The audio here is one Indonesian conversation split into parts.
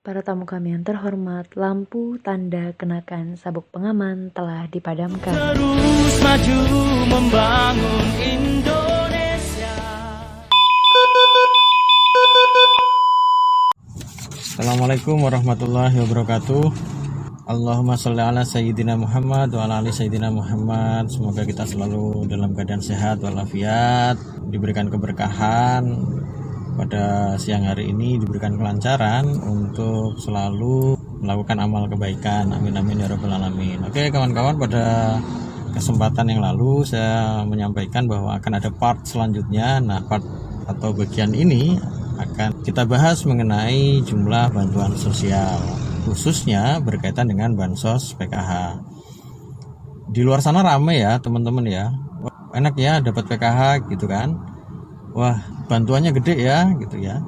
Para tamu kami yang terhormat, lampu tanda kenakan sabuk pengaman telah dipadamkan. Terus maju membangun Indonesia. Assalamualaikum warahmatullahi wabarakatuh. Allahumma sholli ala sayyidina Muhammad wa ala ali sayyidina Muhammad. Semoga kita selalu dalam keadaan sehat walafiat, diberikan keberkahan pada siang hari ini, diberikan kelancaran untuk selalu melakukan amal kebaikan. Amin amin ya rabbal alamin. Oke kawan-kawan, pada kesempatan yang lalu saya menyampaikan bahwa akan ada part selanjutnya. Nah, part atau bagian ini akan kita bahas mengenai jumlah bantuan sosial, khususnya berkaitan dengan bansos PKH. Di luar sana rame ya teman-teman ya, enak ya dapat PKH gitu kan, wah bantuannya gede ya gitu ya.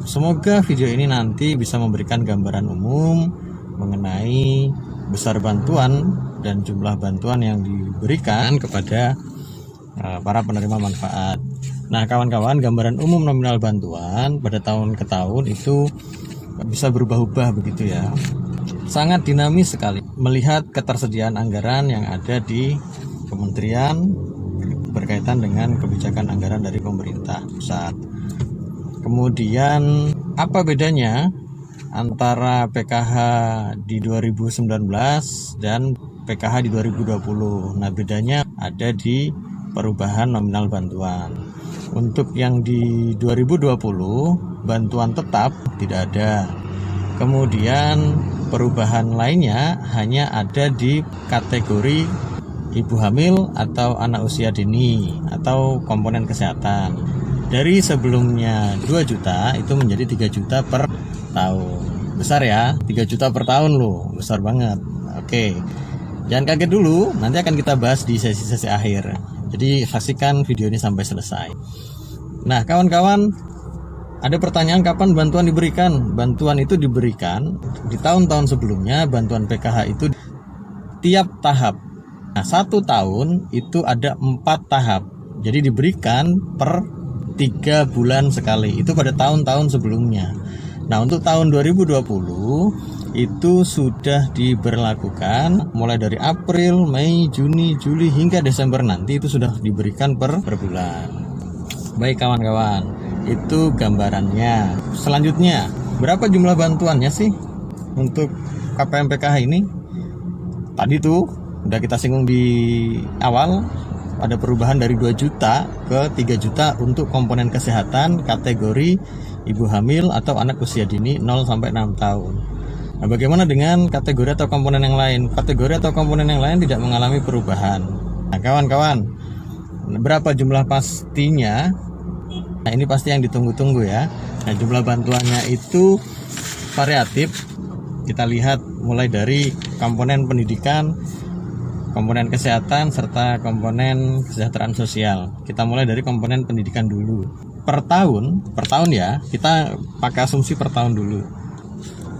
Semoga video ini nanti bisa memberikan gambaran umum mengenai besar bantuan dan jumlah bantuan yang diberikan kepada para penerima manfaat. Nah kawan-kawan, gambaran umum nominal bantuan pada tahun ke tahun itu bisa berubah-ubah begitu ya. Sangat dinamis sekali melihat ketersediaan anggaran yang ada di kementerian berkaitan dengan kebijakan anggaran dari pemerintah pusat. Kemudian apa bedanya antara PKH di 2019 dan PKH di 2020? Nah bedanya ada di perubahan nominal bantuan. Untuk yang di 2020 bantuan tetap tidak ada. Kemudian perubahan lainnya hanya ada di kategori ibu hamil atau anak usia dini atau komponen kesehatan. Dari sebelumnya 2 juta itu menjadi 3 juta per tahun. Besar ya, 3 juta per tahun loh, besar banget. Oke, jangan kaget dulu, nanti akan kita bahas di sesi-sesi akhir. Jadi saksikan video ini sampai selesai. Nah kawan-kawan, ada pertanyaan kapan bantuan diberikan? Bantuan itu diberikan di tahun-tahun sebelumnya. Bantuan PKH itu tiap tahap. Nah 1 tahun itu ada 4 tahap. Jadi diberikan per 3 bulan sekali. Itu pada tahun-tahun sebelumnya. Nah untuk tahun 2020 itu sudah diberlakukan mulai dari April, Mei, Juni, Juli hingga Desember nanti itu sudah diberikan per bulan. Baik kawan-kawan, itu gambarannya. Selanjutnya, berapa jumlah bantuannya sih untuk KPM PKH ini? Tadi tuh udah kita singgung di awal, ada perubahan dari 2 juta ke 3 juta untuk komponen kesehatan kategori ibu hamil atau anak usia dini 0 sampai 6 tahun. Nah, bagaimana dengan kategori atau komponen yang lain? Kategori atau komponen yang lain tidak mengalami perubahan. Nah, kawan-kawan, berapa jumlah pastinya? Nah, ini pasti yang ditunggu-tunggu ya. Nah, jumlah bantuannya itu variatif. Kita lihat mulai dari komponen pendidikan, komponen kesehatan, serta komponen kesejahteraan sosial. Kita mulai dari komponen pendidikan dulu. Per tahun ya, kita pakai asumsi per tahun dulu.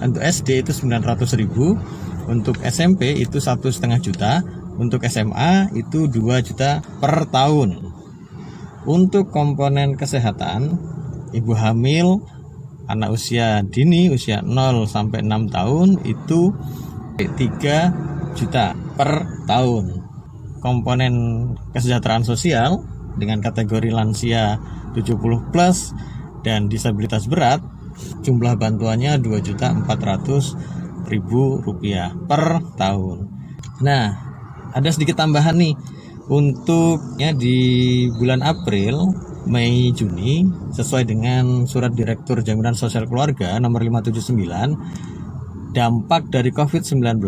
Untuk SD itu 900.000, untuk SMP itu 1,5 juta, untuk SMA itu 2 juta per tahun. Untuk komponen kesehatan, ibu hamil, anak usia dini, usia 0 sampai 6 tahun itu 3 juta per tahun. Komponen kesejahteraan sosial dengan kategori lansia 70 plus dan disabilitas berat, jumlah bantuannya Rp2.400.000 per tahun. Nah, ada sedikit tambahan nih. Untuknya di bulan April, Mei, Juni, sesuai dengan Surat Direktur Jaminan Sosial Keluarga nomor 579, dampak dari COVID-19,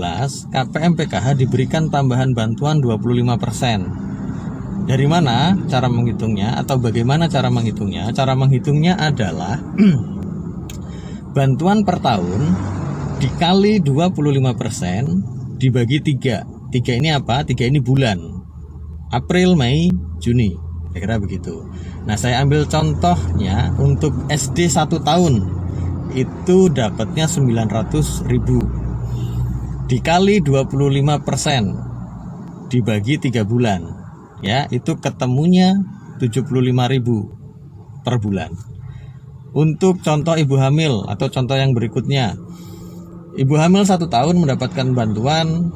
KPM PKH diberikan tambahan bantuan 25%. Dari mana cara menghitungnya atau bagaimana cara menghitungnya? Cara menghitungnya adalah bantuan per tahun dikali 25% dibagi 3. 3 ini apa? 3 ini bulan. April, Mei, Juni. Kira-kira begitu. Nah, saya ambil contohnya untuk SD 1 tahun. Itu dapatnya 900.000 dikali 25% dibagi 3 bulan, ya itu ketemunya 75.000 per bulan. Untuk contoh ibu hamil atau contoh yang berikutnya, ibu hamil 1 tahun mendapatkan bantuan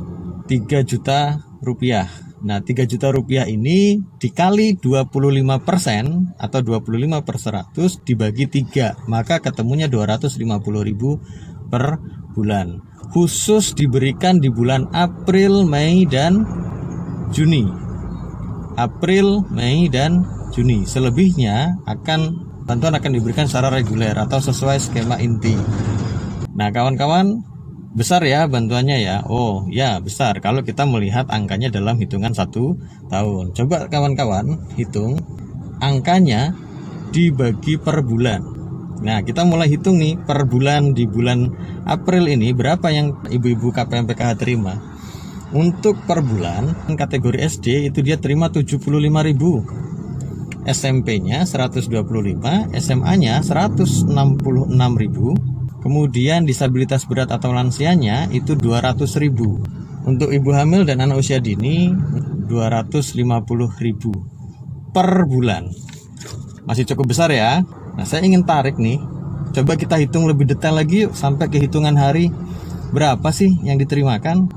3 juta rupiah. Nah, 3 juta rupiah ini dikali 25% atau 25/100 dibagi 3, maka ketemunya 250.000 per bulan. Khusus diberikan di bulan April, Mei, dan Juni. April, Mei, dan Juni. Selebihnya bantuan akan diberikan secara reguler atau sesuai skema inti. Nah, kawan-kawan, besar ya bantuannya ya. Oh ya, besar kalau kita melihat angkanya dalam hitungan 1 tahun. Coba kawan-kawan hitung angkanya dibagi per bulan. Nah, kita mulai hitung nih per bulan. Di bulan April ini berapa yang ibu-ibu KPM PKH terima. Untuk per bulan kategori SD itu dia terima 75.000, SMP-nya 125, SMA-nya 166.000, kemudian disabilitas berat atau lansianya itu 200.000. Untuk ibu hamil dan anak usia dini 250.000 per bulan. Masih cukup besar ya. Nah, saya ingin tarik nih, coba kita hitung lebih detail lagi yuk, sampai ke hitungan hari. Berapa sih yang diterimakan?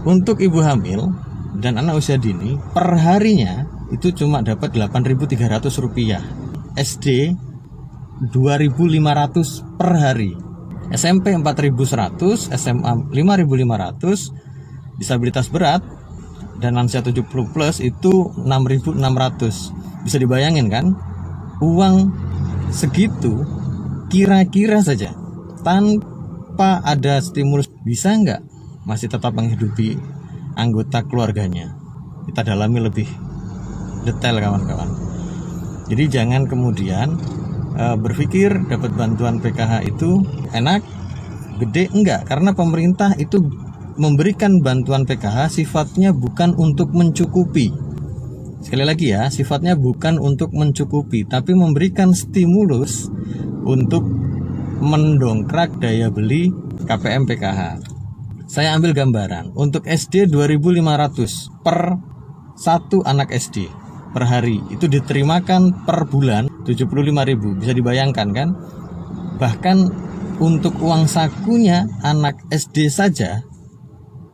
Untuk ibu hamil dan anak usia dini per harinya itu cuma dapat 8.300 rupiah, SD 2.500 per hari, SMP 4.100, SMA 5.500, disabilitas berat dan lansia 70 plus itu 6.600. Bisa dibayangin kan, uang segitu kira-kira saja tanpa ada stimulus bisa nggak masih tetap menghidupi anggota keluarganya? Kita dalami lebih detail kawan-kawan. Jadi jangan kemudian berpikir dapat bantuan PKH itu enak, gede, enggak. Karena pemerintah itu memberikan bantuan PKH sifatnya bukan untuk mencukupi. Sekali lagi ya, sifatnya bukan untuk mencukupi, tapi memberikan stimulus untuk mendongkrak daya beli KPM PKH. Saya ambil gambaran. Untuk SD 2.500 per 1 anak SD per hari, itu diterimakan per bulan 75.000. Bisa dibayangkan kan? Bahkan untuk uang sakunya anak SD saja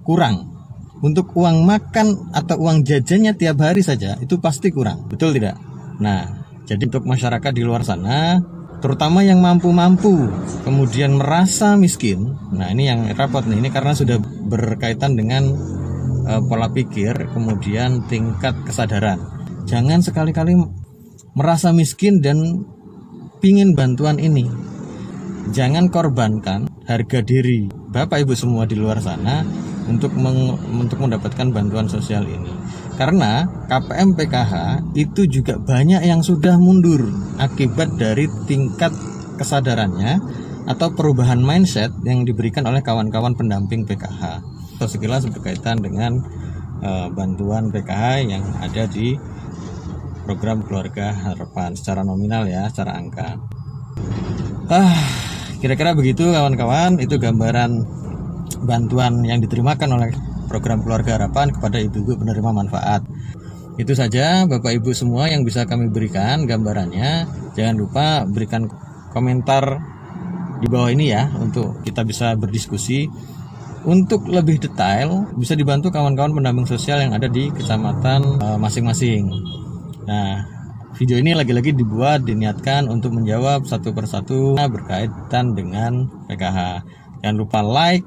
kurang. Untuk uang makan atau uang jajannya tiap hari saja itu pasti kurang. Betul tidak? Nah, jadi untuk masyarakat di luar sana, terutama yang mampu-mampu kemudian merasa miskin. Nah, ini yang repot nih. Ini karena sudah berkaitan dengan pola pikir, kemudian tingkat kesadaran. Jangan sekali-kali merasa miskin dan pingin bantuan ini. Jangan korbankan harga diri Bapak Ibu semua di luar sana untuk mendapatkan bantuan sosial ini. Karena KPM PKH itu juga banyak yang sudah mundur akibat dari tingkat kesadarannya atau perubahan mindset yang diberikan oleh kawan-kawan pendamping PKH. Sekilas berkaitan dengan bantuan PKH yang ada di program Keluarga Harapan secara nominal ya, secara angka. Kira-kira begitu kawan-kawan, itu gambaran bantuan yang diterimakan oleh program Keluarga Harapan kepada ibu-ibu penerima manfaat. Itu saja Bapak Ibu semua yang bisa kami berikan gambarannya. Jangan lupa berikan komentar di bawah ini ya, untuk kita bisa berdiskusi. Untuk lebih detail bisa dibantu kawan-kawan pendamping sosial yang ada di kecamatan masing-masing. Nah, video ini lagi-lagi diniatkan untuk menjawab satu persatu berkaitan dengan PKH. Jangan lupa like,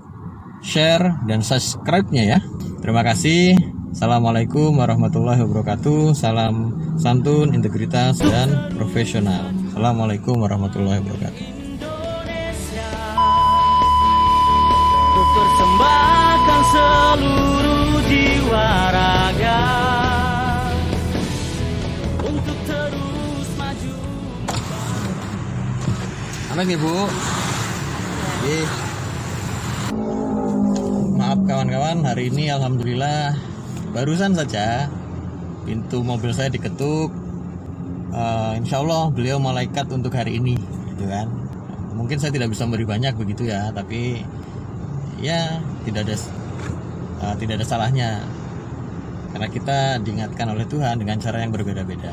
share, dan subscribe-nya ya. Terima kasih. Assalamualaikum warahmatullahi wabarakatuh. Salam santun, integritas, dan profesional. Assalamualaikum warahmatullahi wabarakatuh. Untuk persembahkan seluruh jiwa raga untuk terus maju. Amin Ibu. Maaf kawan-kawan, hari ini alhamdulillah barusan saja pintu mobil saya diketuk. Insya Allah beliau malaikat untuk hari ini, gitu kan. Mungkin saya tidak bisa memberi banyak begitu ya, tapi ya tidak ada salahnya karena kita diingatkan oleh Tuhan dengan cara yang berbeda-beda.